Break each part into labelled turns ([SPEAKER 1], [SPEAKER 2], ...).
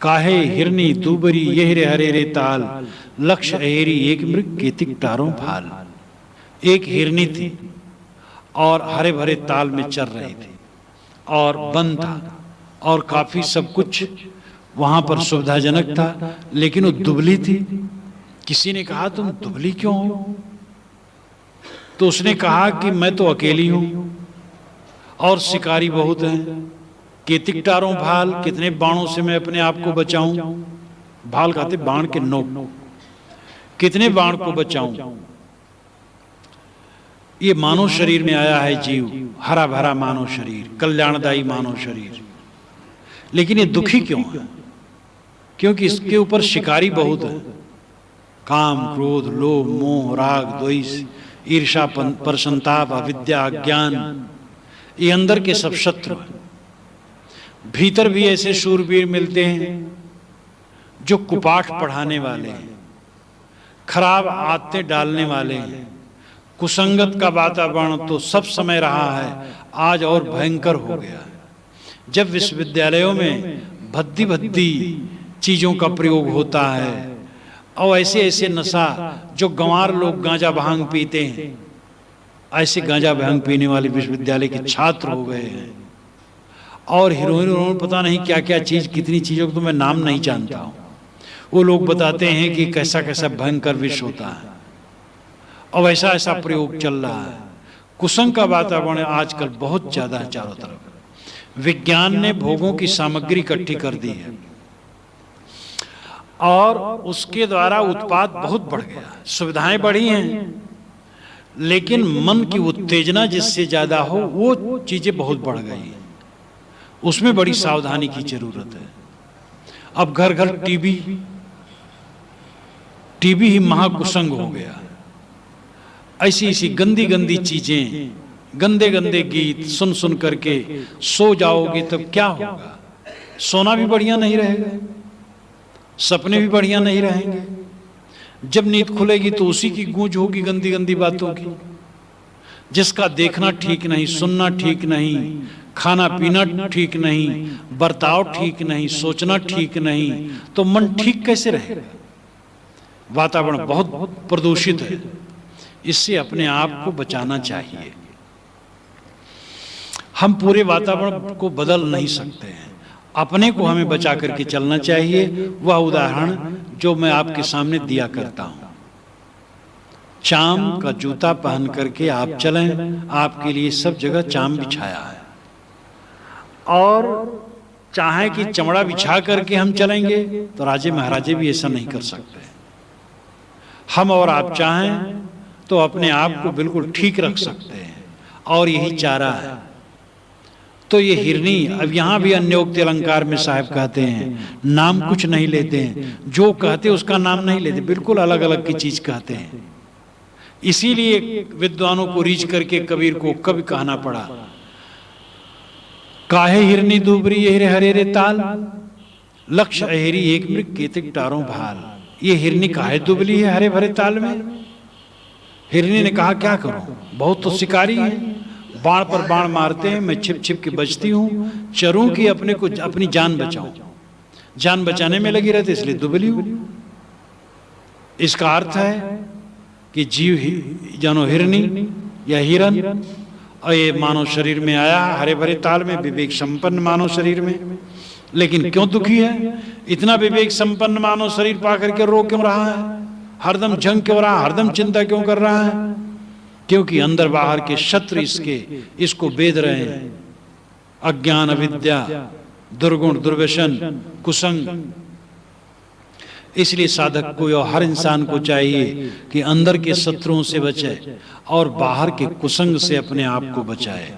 [SPEAKER 1] काहे हिरनी दूबरी यहरे हरे रे ताल, लक्ष्य अहेरी एक मृग केतिक टारों भाल। एक हिरनी थी और हरे भरे ताल में चर रही थी और वन था और काफी सब कुछ वहां पर सुविधाजनक था, लेकिन वो दुबली थी। किसी ने कहा तुम दुबली क्यों हो? तो उसने कहा कि मैं तो अकेली हूं और शिकारी बहुत हैं। केतिक टारों भाल, कितने बाणों से मैं अपने आप को बचाऊं? भाल कहते बाण के नोक, कितने बाण को बचाऊं? ये मानव शरीर में आया है जीव, हरा भरा मानव शरीर, कल्याणदायी मानव शरीर, लेकिन ये दुखी क्यों है? क्योंकि इसके ऊपर शिकारी बहुत है। काम, क्रोध, लोभ, मोह, राग, द्वेष, ईर्षा, परसंताप, अविद्या, अज्ञान, ये अंदर के सब शत्रु हैं। भीतर भी ऐसे शूरवीर मिलते हैं जो कुपाठ पढ़ाने वाले हैं, खराब आदतें डालने वाले हैं। कुसंगत का वातावरण तो सब समय रहा है, आज और भयंकर हो गया है। जब विश्वविद्यालयों में भद्दी भद्दी चीजों का प्रयोग होता है और ऐसे ऐसे नशा, जो गंवार लोग गांजा भांग पीते हैं, ऐसे गांजा भांग पीने वाले विश्वविद्यालय के छात्र हो गए हैं। और हीरोइन पता नहीं क्या क्या चीज, कितनी चीजों को तो मैं नाम नहीं जानता हूं। वो लोग बताते हैं कि कैसा कैसा भयंकर विष होता है और ऐसा ऐसा प्रयोग चल रहा है। कुसंग का वातावरण आजकल बहुत ज्यादा है चारों तरफ। विज्ञान ने भोगों की सामग्री इकट्ठी कर दी है और उसके द्वारा उत्पाद बहुत बढ़ गया, सुविधाएं बढ़ी हैं, लेकिन मन की उत्तेजना जिससे ज्यादा हो वो चीजें बहुत बढ़ गई। उसमें बड़ी सावधानी की जरूरत है। अब घर घर टीबी ही महाकुसंग हो गया। ऐसी ऐसी गंदी गंदी चीजें, गंदे गंदे गीत सुन सुन करके सो जाओगे तब क्या होगा? सोना भी बढ़िया नहीं रहेगा, सपने भी बढ़िया नहीं रहेंगे। जब नींद खुलेगी तो उसी की गूंज होगी गंदी गंदी बातों की, जिसका देखना ठीक नहीं, सुनना ठीक नहीं, खाना पीना ठीक नहीं, बर्ताव ठीक नहीं, सोचना ठीक नहीं, तो मन ठीक कैसे रहेगा? वातावरण बहुत प्रदूषित है, इससे अपने आप को बचाना चाहिए। हम पूरे वातावरण को बदल नहीं सकते हैं, अपने को हमें बचा करके चलना चाहिए। वह उदाहरण जो मैं आपके सामने दिया करता हूं, चाम का जूता पहन करके आप चलें, आपके लिए सब जगह चाम बिछाया है। और चाहे कि चमड़ा बिछा करके हम चलेंगे तो राजे महाराजे भी ऐसा नहीं कर सकते। हम और आप चाहें तो अपने आप को बिल्कुल ठीक रख सकते हैं, और यही चारा है। तो ये हिरनी, अब यहां भी अन्योक्ति अलंकार में साहब कहते हैं, नाम कुछ नहीं लेते हैं, जो कहते उसका नाम नहीं लेते, बिल्कुल अलग अलग की चीज कहते हैं। इसीलिए विद्वानों को रीझ करके कबीर को कभी कहना पड़ा, काहे हिरनी दूबरी यहरे हरे रे ताल, लक्ष्य अहेरी एक मृग केतिक टारों भाल। ये हिरनी काहे दुबली है हरे भरे ताल में? हिरनी ने कहा क्या करूं, बहुत तो शिकारी है, बाण पर बाण मारते हैं, मैं छिप छिप के बचती हूं, चरूं कि अपने को अपनी जान बचाऊं, जान बचाने में लगी रहती, इसलिए दुबली हूं। इसका अर्थ है कि जीव ही जानो हिरनी या हिरन, और ये मानव शरीर में आया, हरे भरे ताल में, विवेक संपन्न मानव शरीर में, लेकिन क्यों दुखी है? इतना विवेक संपन्न मानव शरीर पा करके रो क्यों रहा है? हरदम जंग क्यों रहा, हरदम चिंता क्यों कर रहा है? क्योंकि अंदर बाहर के शत्रु इसको बेध रहे हैं। अज्ञान, अविद्या, दुर्गुण, दुर्व्यसन, कुसंग। इसलिए साधक को और हर इंसान को चाहिए कि अंदर के शत्रुओं से बचे और बाहर के कुसंग से अपने आप को बचाए।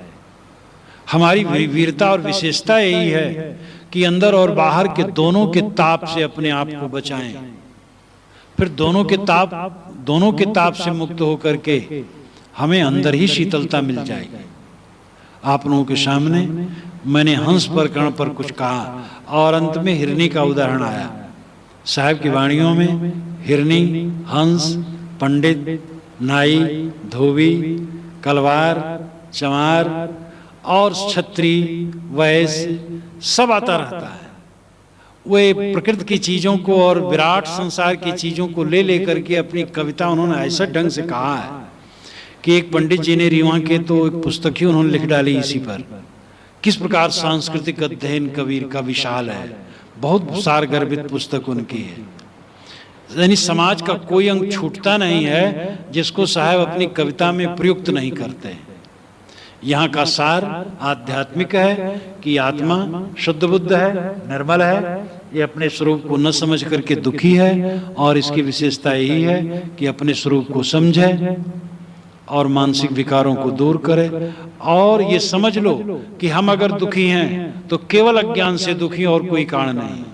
[SPEAKER 1] हमारी वीरता और विशेषता यही है कि अंदर और बाहर के दोनों के ताप से अपने आप को बचाएं। फिर दोनों के ताप से मुक्त होकर के हमें अंदर ही शीतलता मिल जाएगी। आप लोगों के सामने मैंने हंस पर कर्ण पर कुछ कहा और अंत में हिरनी का उदाहरण आया। साहब की वाणियों में हिरनी, हंस, पंडित, नाई, धोबी, कलवार, चमार और छत्री, वैश्य सब आता रहता है। वे प्रकृति की चीजों को और विराट संसार की चीजों को ले लेकर के अपनी कविता उन्होंने ऐसा ढंग से कहा है कि एक पंडित जी ने रीवा के तो एक पुस्तक ही उन्होंने लिख डाली इसी पर, किस प्रकार सांस्कृतिक अध्ययन कबीर का विशाल है। बहुत सारगर्भित पुस्तक उनकी है। यानी समाज का कोई अंग छूटता नहीं है जिसको साहब अपनी कविता में प्रयुक्त नहीं करते। यहाँ का सार आध्यात्मिक है कि आत्मा शुद्ध बुद्ध है, निर्मल है, ये अपने स्वरूप को न समझ करके दुखी है, और इसकी विशेषता यही है कि अपने स्वरूप को समझे और मानसिक विकारों को दूर करे। और ये समझ लो कि हम अगर दुखी हैं तो केवल अज्ञान से दुखी, और कोई कारण नहीं।